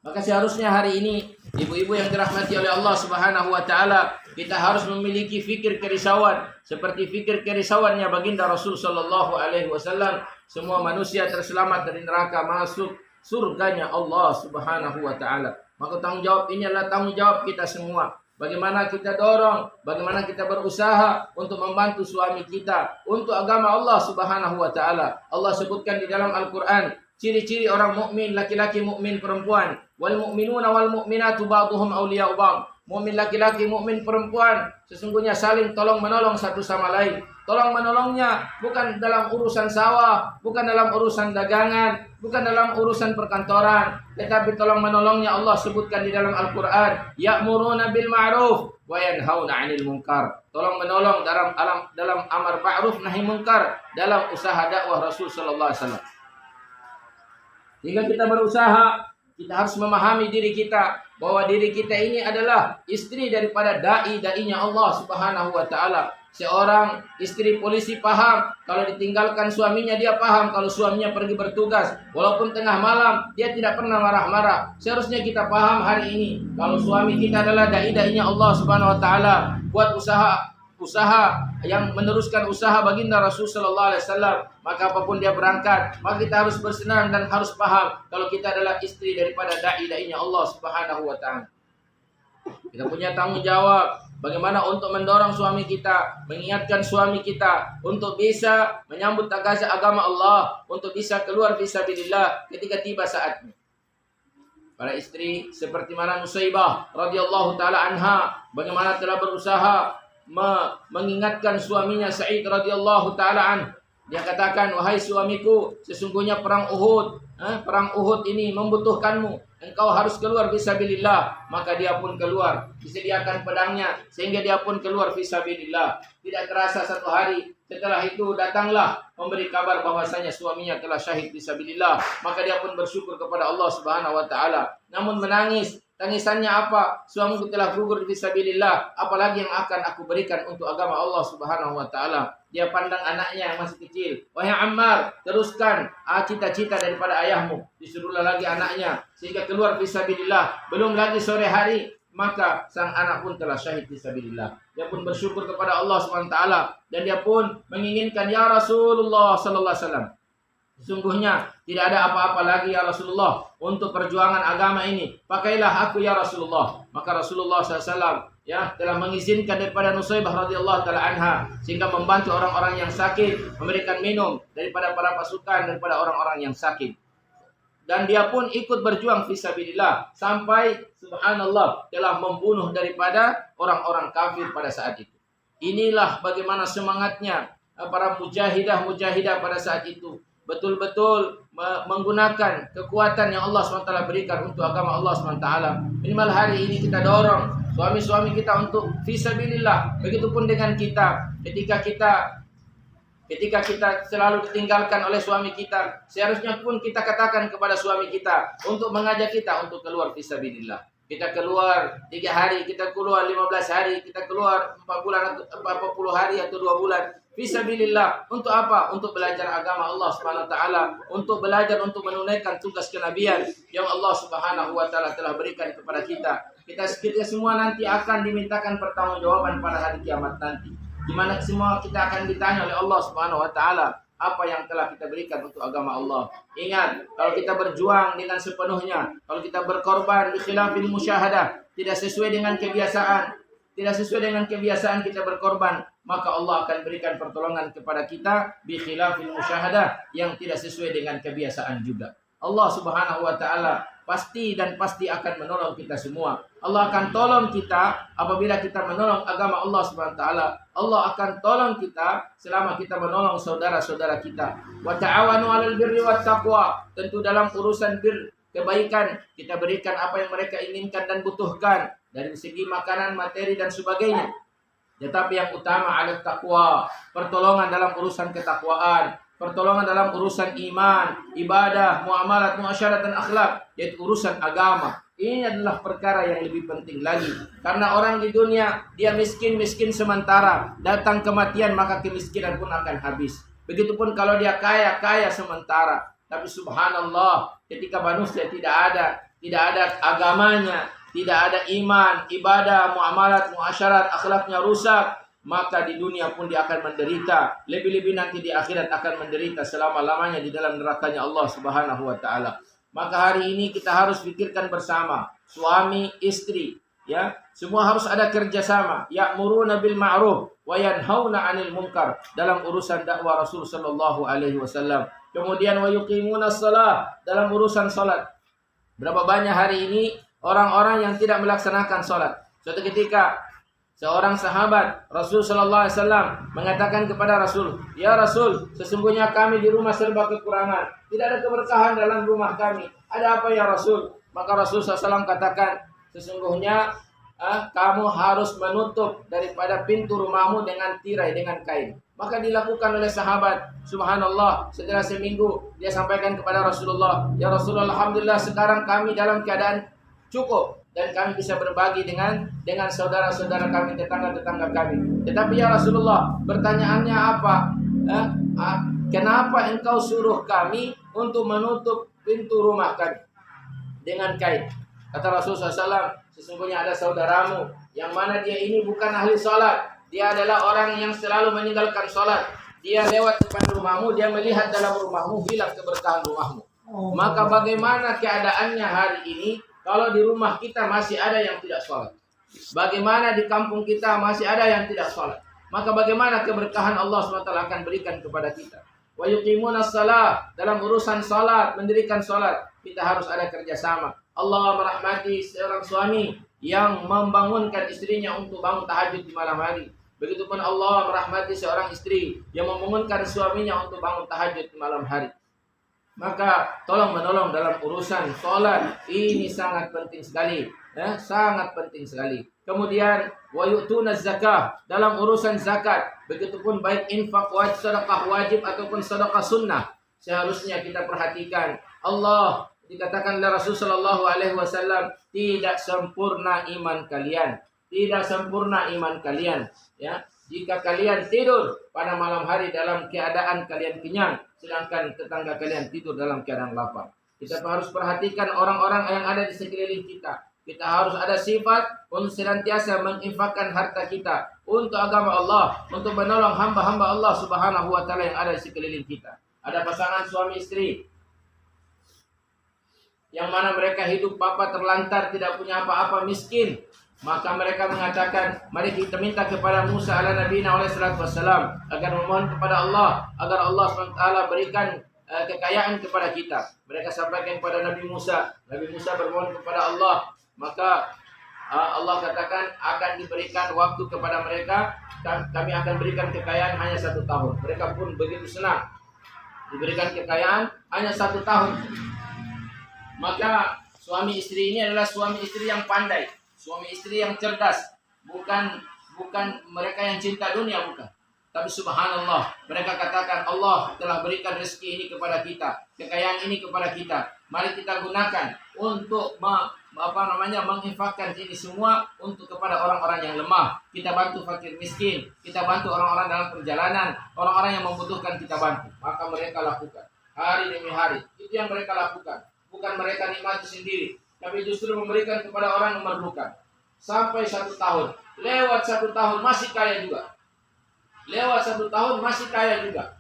Maka seharusnya hari ini ibu-ibu yang dirahmati oleh Allah Subhanahu wa taala, kita harus memiliki fikir kerisauan seperti fikir kerisauannya baginda Rasul sallallahu alaihi wasallam. Semua manusia terselamat dari neraka, masuk surganya Allah Subhanahu wa taala. Maka tanggung jawab ini adalah tanggung jawab kita semua. Bagaimana kita dorong, bagaimana kita berusaha untuk membantu suami kita untuk agama Allah Subhanahu wa taala. Allah sebutkan di dalam Al-Qur'an ciri-ciri orang mukmin, laki-laki mukmin perempuan. Wal mu'minuna wal mu'minatu ba'dhum awliya'u ba'd. Mukmin laki-laki, mukmin perempuan sesungguhnya saling tolong menolong satu sama lain. Tolong menolongnya bukan dalam urusan sawah, bukan dalam urusan dagangan, bukan dalam urusan perkantoran, tetapi tolong menolongnya Allah sebutkan di dalam Al-Qur'an, ya'muruna bil ma'ruf wa yanhauna 'anil munkar. Tolong menolong dalam amar ma'ruf nahi munkar dalam usaha dakwah Rasul sallallahu alaihi wasallam. Jika kita berusaha, kita harus memahami diri kita bahwa diri kita ini adalah istri daripada dai-dainya Allah Subhanahu wa taala. Seorang istri polisi paham kalau ditinggalkan suaminya, dia paham kalau suaminya pergi bertugas walaupun tengah malam, dia tidak pernah marah-marah. Seharusnya kita paham hari ini kalau suami kita adalah dai-dainya Allah Subhanahu wa taala, buat usaha yang meneruskan usaha baginda Rasul sallallahu alaihi wasallam, maka apapun dia berangkat, maka kita harus bersenang dan harus paham kalau kita adalah istri daripada dai-dainya Allah Subhanahu wa taala. Kita punya tanggung jawab bagaimana untuk mendorong suami kita, mengingatkan suami kita untuk bisa menyambut tagaza agama Allah, untuk bisa keluar fisabilillah ketika tiba saatnya. para istri seperti mana Nusaibah radhiyallahu taala anha, bagaimana telah berusaha mengingatkan suaminya Sa'id radhiyallahu taala an. Dia katakan, wahai suamiku, sesungguhnya perang Uhud ini membutuhkanmu. Engkau harus keluar fisabilillah. Maka dia pun keluar, disediakan pedangnya sehingga dia pun keluar fisabilillah. Tidak terasa satu hari setelah itu datanglah memberi kabar bahwasanya suaminya telah syahid fisabilillah. Maka dia pun bersyukur kepada Allah Subhanahu wa taala. Namun menangis. Tangisannya apa? Suamiku telah gugur fisabilillah, apalagi yang akan aku berikan untuk agama Allah Subhanahu wa taala. Dia pandang anaknya yang masih kecil. Wahai Ammar, teruskan cita-cita daripada ayahmu. Disuruhlah lagi anaknya sehingga keluar fisabilillah. Belum lagi sore hari, maka sang anak pun telah syahid fisabilillah. Dia pun bersyukur kepada Allah Subhanahu wa taala dan dia pun menginginkan, ya Rasulullah sallallahu alaihi wasallam, sesungguhnya tidak ada apa-apa lagi ya Rasulullah untuk perjuangan agama ini. Pakailah aku ya Rasulullah. Maka Rasulullah SAW telah mengizinkan daripada Nusaibah radhiyallahu taala anha sehingga membantu orang-orang yang sakit, memberikan minum daripada para pasukan, daripada orang-orang yang sakit. Dan dia pun ikut berjuang fisabilillah sampai subhanallah telah membunuh daripada orang-orang kafir pada saat itu. Inilah bagaimana semangatnya para mujahidah pada saat itu. Betul-betul menggunakan kekuatan yang Allah SWT berikan untuk agama Allah SWT. Minimal hari ini kita dorong suami-suami kita untuk fisabilillah. Begitupun dengan kita. Ketika kita selalu ditinggalkan oleh suami kita, seharusnya pun kita katakan kepada suami kita untuk mengajak kita untuk keluar fisabilillah. Kita keluar 3 hari, kita keluar 15 hari, kita keluar 4 bulan atau 40 hari atau 2 bulan. Fisabilillah. Untuk apa? Untuk belajar agama Allah Subhanahu wa taala, untuk belajar untuk menunaikan tugas kenabian yang Allah Subhanahu wa taala telah berikan kepada kita. Kita semua nanti akan dimintakan pertanggungjawaban pada hari kiamat nanti. Di mana semua kita akan ditanya oleh Allah Subhanahu wa taala apa yang telah kita berikan untuk agama Allah. Ingat, kalau kita berjuang dengan sepenuhnya, kalau kita berkorban di khilafil musyahadah, tidak sesuai dengan kebiasaan kita berkorban, maka Allah akan berikan pertolongan kepada kita bi khilafil musyahadah yang tidak sesuai dengan kebiasaan juga. Allah Subhanahu wa taala pasti akan menolong kita semua. Allah akan tolong kita apabila kita menolong agama Allah Subhanahu wa taala. Allah akan tolong kita selama kita menolong saudara-saudara kita. Wa ta'awanu 'alal birri wat taqwa. Tentu dalam urusan kebaikan kita berikan apa yang mereka inginkan dan butuhkan dari segi makanan, materi dan sebagainya. Tetapi yang utama adalah taqwa, pertolongan dalam urusan ketakwaan, pertolongan dalam urusan iman, ibadah, muamalat, muasyarat dan akhlak, yaitu urusan agama. Ini adalah perkara yang lebih penting lagi. Karena orang di dunia dia miskin sementara, datang kematian maka kemiskinan pun akan habis. Begitupun kalau dia kaya sementara. Tapi subhanallah, ketika manusia tidak ada agamanya, tidak ada iman, ibadah, muamalat, muasyarat, akhlaknya rusak, maka di dunia pun dia akan menderita. Lebih-lebih nanti di akhirat akan menderita selama-lamanya di dalam nerakanya Allah Subhanahu wa taala. Maka hari ini kita harus pikirkan bersama, suami, istri, semua harus ada kerjasama. Ya'muruna bil ma'ruf wa yanhauna 'anil munkar dalam urusan dakwah Rasul sallallahu alaihi wasallam. Kemudian wa yuqimunas shalah dalam urusan salat. Berapa banyak hari ini orang-orang yang tidak melaksanakan salat. Suatu ketika seorang sahabat Rasul sallallahu alaihi wasallam mengatakan kepada Rasul, "Ya Rasul, sesungguhnya kami di rumah serba kekurangan. Tidak ada keberkahan dalam rumah kami. Ada apa ya Rasul?" Maka Rasul sallallahu alaihi wasallam katakan, "Sesungguhnya kamu harus menutup daripada pintu rumahmu dengan tirai, dengan kain." Maka dilakukan oleh sahabat. Subhanallah, setelah seminggu dia sampaikan kepada Rasulullah, "Ya Rasulullah, alhamdulillah sekarang kami dalam keadaan cukup dan kami bisa berbagi dengan saudara-saudara kami, tetangga-tetangga kami. Tetapi ya Rasulullah, pertanyaannya apa? Kenapa engkau suruh kami untuk menutup pintu rumah kami dengan kain?" Kata Rasulullah SAW, "Sesungguhnya ada saudaramu yang mana dia ini bukan ahli sholat. Dia adalah orang yang selalu meninggalkan sholat. Dia lewat depan rumahmu, dia melihat dalam rumahmu, hilang keberkahan rumahmu. Maka bagaimana keadaannya hari ini kalau di rumah kita masih ada yang tidak sholat? Bagaimana di kampung kita masih ada yang tidak sholat? Maka bagaimana keberkahan Allah SWT akan berikan kepada kita? Wa yuqimunas shalah dalam urusan sholat, mendirikan sholat, kita harus ada kerjasama. Allah merahmati seorang suami yang membangunkan istrinya untuk bangun tahajud di malam hari. Begitupun Allah merahmati seorang istri yang membangunkan suaminya untuk bangun tahajud di malam hari. Maka tolong menolong dalam urusan sholat ini sangat penting sekali, ya, sangat penting sekali. Kemudian wa yu'tuna zakah, dalam urusan zakat, begitupun baik infak wajib, sedekah wajib ataupun sedekah sunnah, seharusnya kita perhatikan. Allah dikatakan oleh Rasul sallallahu alaihi wasallam, tidak sempurna iman kalian, tidak sempurna iman kalian, ya. Jika kalian tidur pada malam hari dalam keadaan kalian kenyang, sedangkan tetangga kalian tidur dalam keadaan lapar. Kita harus perhatikan orang-orang yang ada di sekeliling kita. Kita harus ada sifat untuk senantiasa menginfakkan harta kita untuk agama Allah, untuk menolong hamba-hamba Allah Subhanahu wa taala yang ada di sekeliling kita. Ada pasangan suami istri yang mana mereka hidup papa terlantar, tidak punya apa-apa, miskin. Maka mereka mengatakan, mari kita minta kepada Musa ala nabiyina alaihi salatu wassalam agar memohon kepada Allah agar Allah SWT berikan kekayaan kepada kita. Mereka sampaikan kepada Nabi Musa. Nabi Musa bermohon kepada Allah. Maka Allah katakan akan diberikan waktu kepada mereka. Kami akan berikan kekayaan hanya 1 tahun. Mereka pun begitu senang. Diberikan kekayaan hanya 1 tahun. Maka suami istri ini adalah suami istri yang pandai, suami istri yang cerdas, bukan mereka yang cinta dunia, bukan. Tapi subhanallah, mereka katakan Allah telah berikan rezeki ini kepada kita, kekayaan ini kepada kita. Mari kita gunakan untuk menginfakkan ini semua untuk kepada orang-orang yang lemah. Kita bantu fakir miskin, kita bantu orang-orang dalam perjalanan, orang-orang yang membutuhkan kita bantu. Maka mereka lakukan hari demi hari. Itu yang mereka lakukan. Bukan mereka nikmati sendiri, tapi justru memberikan kepada orang yang memerlukan. Sampai 1 tahun, lewat 1 tahun masih kaya juga. Lewat 1 tahun masih kaya juga.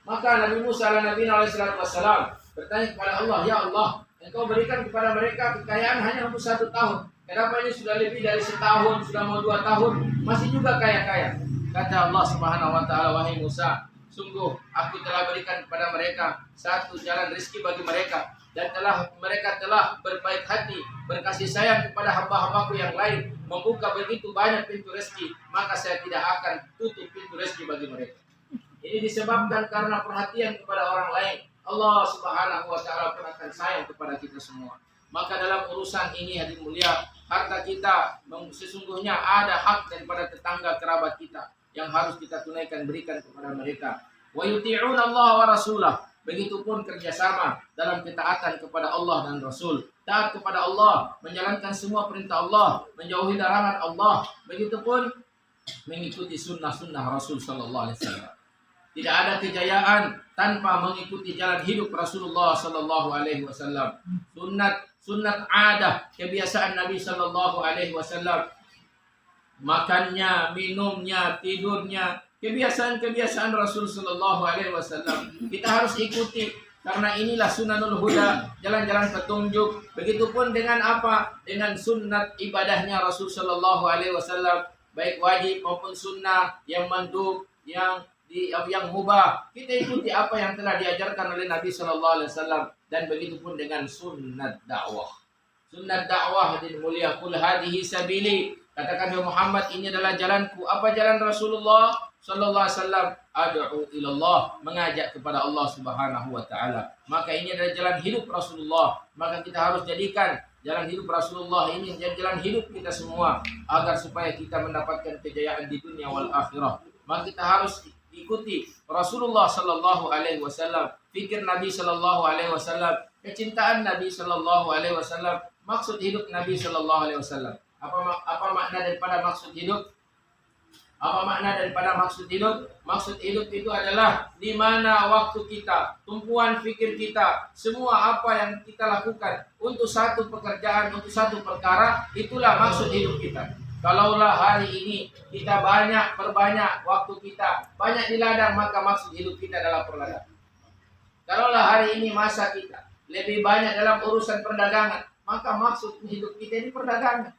Maka Nabi Musa alaihi wassalam bertanya kepada Allah, ya Allah, Engkau berikan kepada mereka kekayaan hanya untuk 1 tahun. Kenapa ini sudah lebih dari setahun, sudah mau 2 tahun, masih juga kaya-kaya? Kata Allah Subhanahu wa taala, wahai Musa, sungguh aku telah berikan kepada mereka satu jalan rezeki bagi mereka. Dan mereka telah berbaik hati, berkasih sayang kepada hamba-hambaku yang lain, membuka begitu banyak pintu rezeki, maka saya tidak akan tutup pintu rezeki bagi mereka. Ini disebabkan karena perhatian kepada orang lain. Allah Subhanahu wa taala pun akan sayang kepada kita semua. Maka dalam urusan ini hadirin mulia, harta kita sesungguhnya ada hak daripada tetangga kerabat kita yang harus kita tunaikan, berikan kepada mereka. Wa yuti'una Allah wa rasulah. Begitupun kerjasama dalam ketaatan kepada Allah dan Rasul. Taat kepada Allah, menjalankan semua perintah Allah, menjauhi larangan Allah. Begitupun mengikuti sunnah-sunnah Rasul Sallallahu Alaihi Wasallam. Tidak ada kejayaan tanpa mengikuti jalan hidup Rasulullah Sallallahu Alaihi Wasallam. Sunnat adah, kebiasaan Nabi Sallallahu Alaihi Wasallam. Makannya, minumnya, tidurnya, kebiasaan-kebiasaan Rasul Sallallahu Alaihi Wasallam kita harus ikuti, karena inilah sunanul huda, jalan-jalan petunjuk. Begitupun dengan apa? Dengan sunnat ibadahnya Rasul Sallallahu Alaihi Wasallam, baik wajib maupun sunnah, yang mandub, yang mubah. Kita ikuti apa yang telah diajarkan oleh Nabi Sallallahu Alaihi Wasallam. Dan begitupun dengan sunnat dakwah. Sunnat dakwah hadirin mulia, qul hadhihi sabili. Katakan, ya Muhammad, ini adalah jalanku. Apa jalan Rasulullah Sallallahu Alaihi Wasallam? Ad'u ilallah, mengajak kepada Allah Subhanahu wa taala. Maka ini adalah jalan hidup Rasulullah. Maka kita harus jadikan jalan hidup Rasulullah ini menjadi jalan hidup kita semua, agar supaya kita mendapatkan kejayaan di dunia wal akhirah. Maka kita harus ikuti Rasulullah Sallallahu Alaihi Wasallam, fikir Nabi Sallallahu Alaihi Wasallam, kecintaan Nabi Sallallahu Alaihi Wasallam, maksud hidup Nabi Sallallahu Alaihi Wasallam. Apa makna daripada maksud hidup? Apa makna daripada maksud hidup? Maksud hidup itu adalah di mana waktu kita, tumpuan fikir kita, semua apa yang kita lakukan untuk satu pekerjaan, untuk satu perkara, itulah maksud hidup kita. Kalaulah hari ini kita perbanyak waktu kita, banyak di ladang, maka maksud hidup kita adalah perladang. Kalaulah hari ini masa kita lebih banyak dalam urusan perdagangan, maka maksud hidup kita ini perdagangan.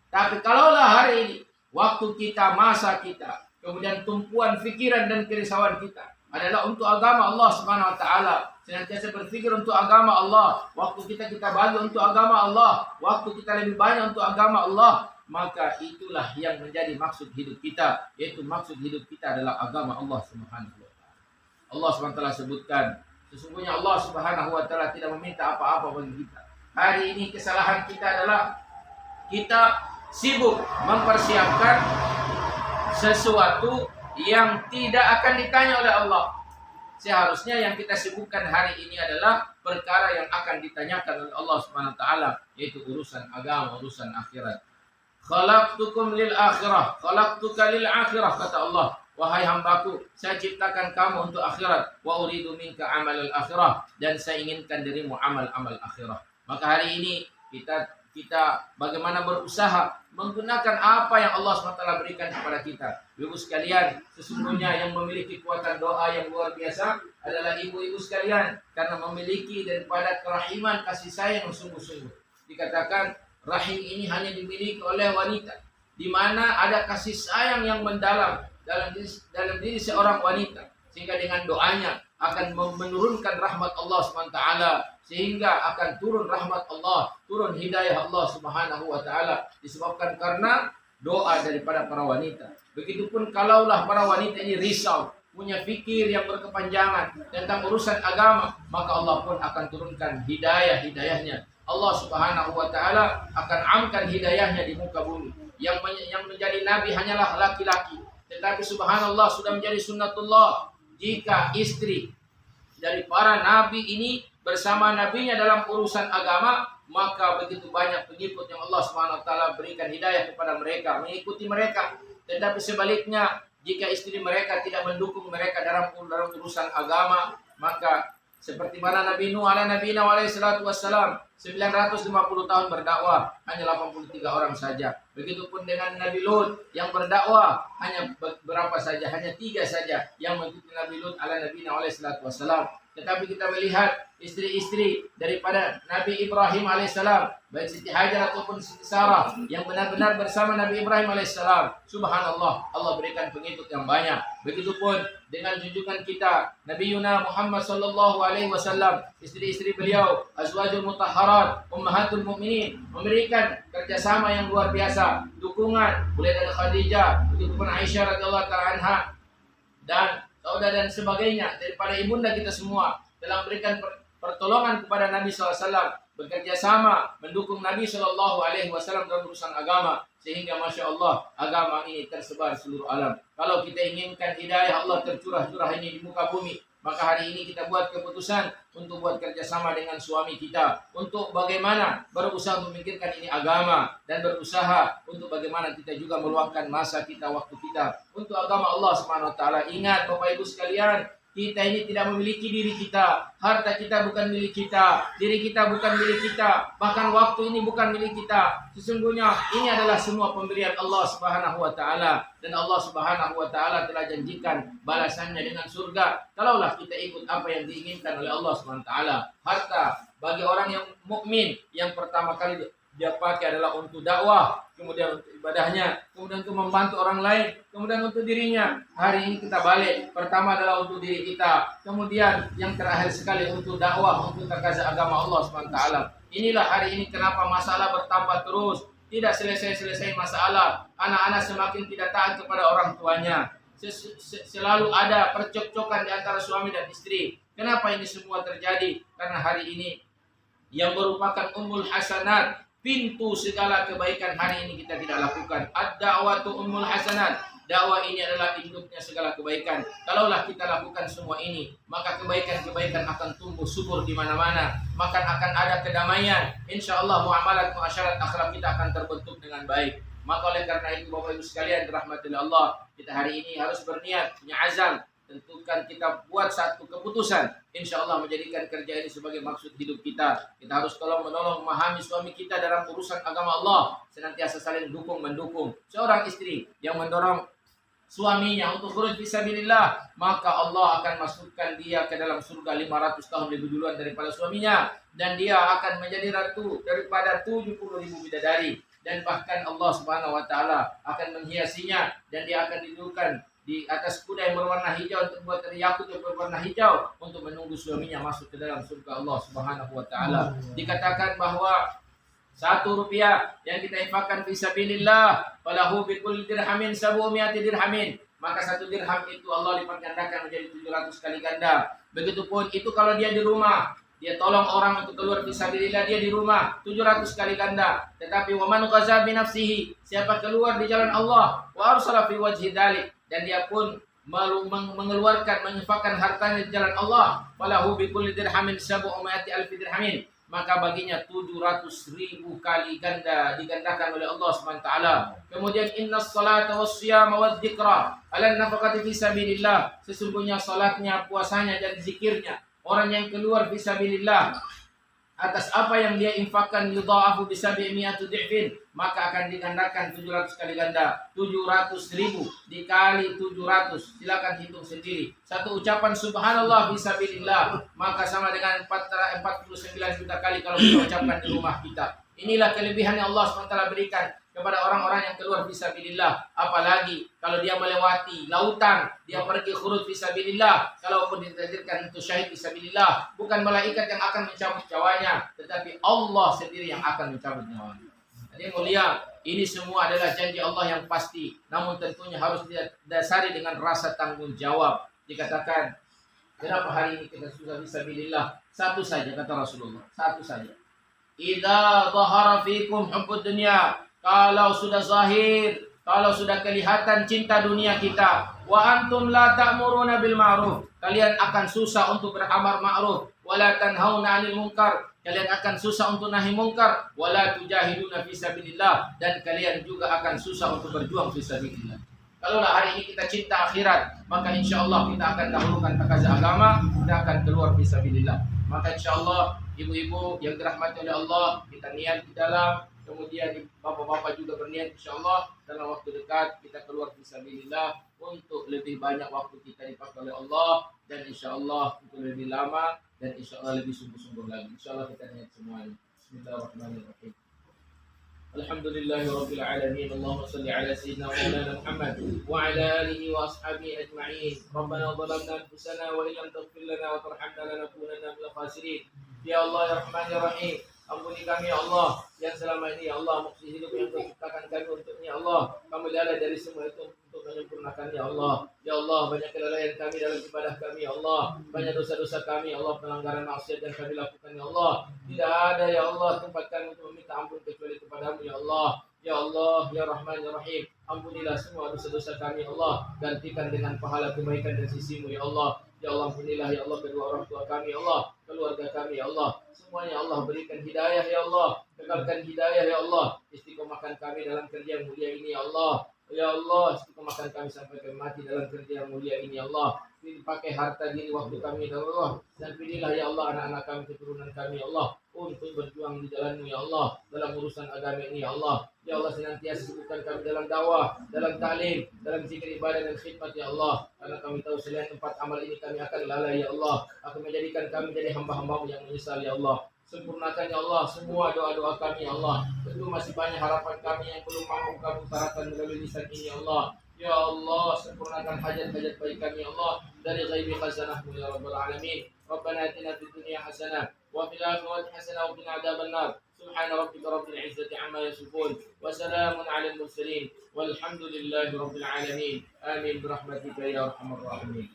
Tapi kalaulah hari ini waktu kita, masa kita, kemudian tumpuan pikiran dan kerisauan kita adalah untuk agama Allah Subhanahu wa taala. Senantiasa berpikir untuk agama Allah. Waktu kita bagi untuk agama Allah, waktu kita lebih banyak untuk agama Allah, maka itulah yang menjadi maksud hidup kita, yaitu maksud hidup kita adalah agama Allah Subhanahu wa taala. Allah Subhanahu wa taala sebutkan, sesungguhnya Allah Subhanahu wa taala tidak meminta apa-apa bagi kita. Hari ini kesalahan kita adalah kita sibuk mempersiapkan sesuatu yang tidak akan ditanya oleh Allah. Seharusnya yang kita sibukkan hari ini adalah perkara yang akan ditanyakan oleh Allah Subhanahu wa taala, yaitu urusan agama, urusan akhirat. Khalaqtukum lil akhirah, khalaqtuka lil akhirah, kata Allah. Wahai hambaku, saya ciptakan kamu untuk akhirat. Wa uridu minka amal al akhirah, dan saya inginkan dirimu amal-amal akhirah. Maka hari ini kita bagaimana berusaha menggunakan apa yang Allah SWT berikan kepada kita. Ibu sekalian, sesungguhnya yang memiliki kekuatan doa yang luar biasa adalah ibu-ibu sekalian, karena memiliki daripada kerahiman kasih sayang yang sungguh-sungguh. Dikatakan rahim ini hanya dimiliki oleh wanita, di mana ada kasih sayang yang mendalam dalam diri seorang wanita, sehingga dengan doanya akan menurunkan rahmat Allah SWT, sehingga akan turun rahmat Allah, turun hidayah Allah Subhanahu wa taala, disebabkan karena doa daripada para wanita. Begitupun kalaulah para wanita ini risau, punya fikir yang berkepanjangan tentang urusan agama, maka Allah pun akan turunkan hidayahnya. Allah Subhanahu wa taala akan amkan hidayahnya di muka bumi. Yang menjadi nabi hanyalah laki-laki, tetapi subhanallah sudah menjadi sunnatullah jika istri dari para nabi ini bersama nabinya dalam urusan agama, maka begitu banyak pengikut yang Allah Subhanahu wa taala berikan hidayah kepada mereka, mengikuti mereka. Tetapi sebaliknya, jika istri mereka tidak mendukung mereka dalam urusan agama, maka seperti mana Nabi Nuh alaihi salatu wassalam 950 tahun berdakwah, hanya 83 orang saja. Begitupun dengan Nabi Lut yang berdakwah hanya berapa saja, hanya 3 saja yang mengikuti Nabi Lut alaihi salatu wassalam. Tetapi kita melihat istri-istri daripada Nabi Ibrahim alaihissalam, baik Siti Hajar ataupun Siti Sarah, yang benar-benar bersama Nabi Ibrahim alaihissalam. Subhanallah, Allah berikan pengikut yang banyak. Begitupun dengan junjungan kita Nabi Yuna Muhammad sallallahu alaihi wasallam, istri-istri beliau azwajul mutahharat, ummahatul mukminin, memberikan kerjasama yang luar biasa, dukungan mulai dari Khadijah, begitupun Aisyah radhiyallahu ta'ala anha, dan saudara dan sebagainya daripada ibunda kita semua, dalam memberikan pertolongan kepada Nabi SAW, bekerja sama mendukung Nabi SAW dalam urusan agama, sehingga Masya Allah agama ini tersebar seluruh alam. Kalau kita inginkan hidayah Allah tercurah-curah ini di muka bumi, maka hari ini kita buat keputusan untuk buat kerjasama dengan suami kita, untuk bagaimana berusaha memikirkan ini agama, dan berusaha untuk bagaimana kita juga meluangkan masa kita, waktu kita untuk agama Allah Subhanahu wa taala. Ingat Bapak Ibu sekalian, kita ini tidak memiliki diri kita, harta kita bukan milik kita, diri kita bukan milik kita, bahkan waktu ini bukan milik kita. Sesungguhnya ini adalah semua pemberian Allah Subhanahu wa taala, dan Allah Subhanahu wa taala telah janjikan balasannya dengan surga kalaulah kita ikut apa yang diinginkan oleh Allah Subhanahu wa taala. Harta bagi orang yang mukmin yang pertama kali dia pakai adalah untuk dakwah, kemudian untuk ibadahnya, kemudian untuk membantu orang lain, kemudian untuk dirinya. Hari ini kita balik, pertama adalah untuk diri kita, kemudian yang terakhir sekali untuk dakwah, untuk terkasih agama Allah SWT. Inilah hari ini kenapa masalah bertambah terus, tidak selesai-selesai masalah. Anak-anak semakin tidak taat kepada orang tuanya, selalu ada percekcokan di antara suami dan istri. Kenapa ini semua terjadi? Karena hari ini yang merupakan ummul hasanat, pintu segala kebaikan, hari ini kita tidak lakukan. Ad-da'watu ummul hasanat, dakwah ini adalah induknya segala kebaikan. Kalaulah kita lakukan semua ini, maka kebaikan-kebaikan akan tumbuh subur di mana-mana, maka akan ada kedamaian. Insyaallah muamalat muasyarat akhlak kita akan terbentuk dengan baik. Maka oleh karena itu Bapak Ibu sekalian dirahmati Allah, kita hari ini harus berniat, punya azam, tentukan kita buat satu keputusan, insya Allah menjadikan kerja ini sebagai maksud hidup kita. Kita harus tolong-menolong, memahami suami kita dalam urusan agama Allah, senantiasa saling dukung-mendukung. Seorang istri yang mendorong suaminya untuk khuruj fisabilillah, maka Allah akan masukkan dia ke dalam surga 500 tahun lebih duluan daripada suaminya, dan dia akan menjadi ratu daripada 70.000 bidadari, dan bahkan Allah Subhanahu wa taala akan menghiasinya, dan dia akan didudukkan di atas kuda yang berwarna hijau untuk buat dari yakut yang berwarna hijau untuk menunggu suaminya masuk ke dalam surga Allah Subhanahu wa taala. Dikatakan bahwa 1 rupiah yang kita infakkan fisabilillah falahu bikulli dirhamin 700 dirhamin, maka 1 dirham itu Allah lipat gandakan menjadi 700 kali ganda. Begitupun itu kalau dia di rumah, dia tolong orang untuk keluar fisabilillah, dia di rumah 700 kali ganda. Tetapi wa man ghaza bi nafsihi, siapa keluar di jalan Allah, wa arsala fi wajhi dzalik, dan dia pun mengeluarkan menginfakkan hartanya di jalan Allah, falahu bikulli dirhamin 700,000 dirhamin, maka baginya 700.000 kali ganda digandakan oleh Allah SWT. Kemudian innas salata wassiyama wadzikra ala nafaqati fi sabilillah, sesungguhnya salatnya, puasanya dan zikirnya orang yang keluar fi sabilillah atas apa yang dia infakkan yudha'afu bi 700 dhifin, maka akan digandakan 700 kali ganda. 700.000 dikali 700, silakan hitung sendiri. Satu ucapan subhanallah fi sabilillah maka sama dengan 49 juta kali kalau kita ucapkan di rumah kita. Inilah kelebihan yang Allah SWT berikan kepada orang-orang yang keluar fisabilillah. Apalagi kalau dia melewati lautan, dia pergi khurud fisabilillah, kalaupun ditakdirkan untuk syahid fisabilillah, bukan malaikat yang akan mencabut nyawanya, tetapi Allah sendiri yang akan mencabut nyawanya. Jadi mulia, ini semua adalah janji Allah yang pasti, namun tentunya harus didasari dengan rasa tanggung jawab. Dikatakan, kenapa hari ini kita sudah fisabilillah? Satu saja kata Rasulullah, satu saja. Idza dhahara fikum hubbud dunya, kalau sudah zahir, kalau sudah kelihatan cinta dunia kita, wa antum la ta'muruna bil ma'ruf, kalian akan susah untuk beramar ma'ruf, wala tanhauna 'anil munkar, kalian akan susah untuk nahi munkar, wala tujahiduna fi sabilillah, dan kalian juga akan susah untuk berjuang fi sabilillah. Kalaulah hari ini kita cinta akhirat, maka insyaallah kita akan dahulukan takaza agama, kita akan keluar fi sabilillah. Maka insyaallah ibu-ibu yang dirahmati oleh Allah, kita niat di dalam, kemudian bapak-bapak juga berniat insyaallah dalam waktu dekat kita keluar fisabilillah untuk lebih banyak waktu kita dipakai oleh Allah, dan insyaallah untuk lebih lama dan insyaallah lebih sungguh-sungguh lagi. Insyaallah kita niat semuanya. Bismillahirrahmanirrahim. Alhamdulillahirabbil alamin. Allahumma shalli ala sayyidina Muhammad wa ala alihi wa ashabihi ajma'in. Rabbana zalamna anfusana wa illam taghfir lana wa tarhamna lanakunanna minal khasirin. Ya Allah ya Rahman ya Rahim, ampuni kami ya Allah yang selama ini ya Allah maksud hidup yang Kau ciptakan kami untuknya ya Allah. Kami lalai dari semua itu untuk menyempurnakan ya Allah. Ya Allah, banyak kelalaian kami dalam ibadah kami ya Allah. Banyak dosa-dosa kami ya Allah, pelanggaran maksiat yang kami lakukan ya Allah. Tidak ada ya Allah tempat kami untuk meminta ampun kecuali kepadamu ya Allah. Ya Allah ya Rahman ya Rahim, ampunilah semua dosa-dosa kami ya Allah. Gantikan dengan pahala kebaikan dari sisimu ya Allah. Ya Allah, ampunilah ya Allah kedua orang tua kami ya Allah, keluarga kami ya Allah, semuanya Allah berikan hidayah ya Allah, kekalkan hidayah ya Allah, istiqomahkan kami dalam kerja yang mulia ini ya Allah. Ya Allah, istiqomahkan kami sampai kami mati dalam kerja yang mulia ini ya Allah. Pakai harta diri waktu kami ya Allah, dan pilihlah ya Allah anak-anak kami, keturunan kami ya Allah, untuk berjuang di jalan-Mu ya Allah dalam urusan agama ini ya Allah. Ya Allah, senantiasa sibukkan kami dalam dakwah, dalam ta'lim, dalam zikir ibadah dan khidmat ya Allah. Karena kami tahu selain tempat amal ini kami akan lalai ya Allah. Akan menjadikan kami jadi hamba-hamba-Mu yang menyesal ya Allah. Sempurnakan ya Allah semua doa-doa kami ya Allah. Tentu masih banyak harapan kami yang belum mampu kami utarakan melalui lisan ini ya Allah. Ya Allah, sempurnakan hajat-hajat baik kami ya Allah dari ghaibi khazanah-Mu ya Rabbal Alamin. Rabbana atina fid dunya hasanah wa fil akhirati hasanah wa qina adzabannar. Subhana rabbika rabbil izzati amma yasifun wa salamun 'alal mursalin walhamdulillahi rabbil alamin. Amin birahmatika ya arhamar rahimin.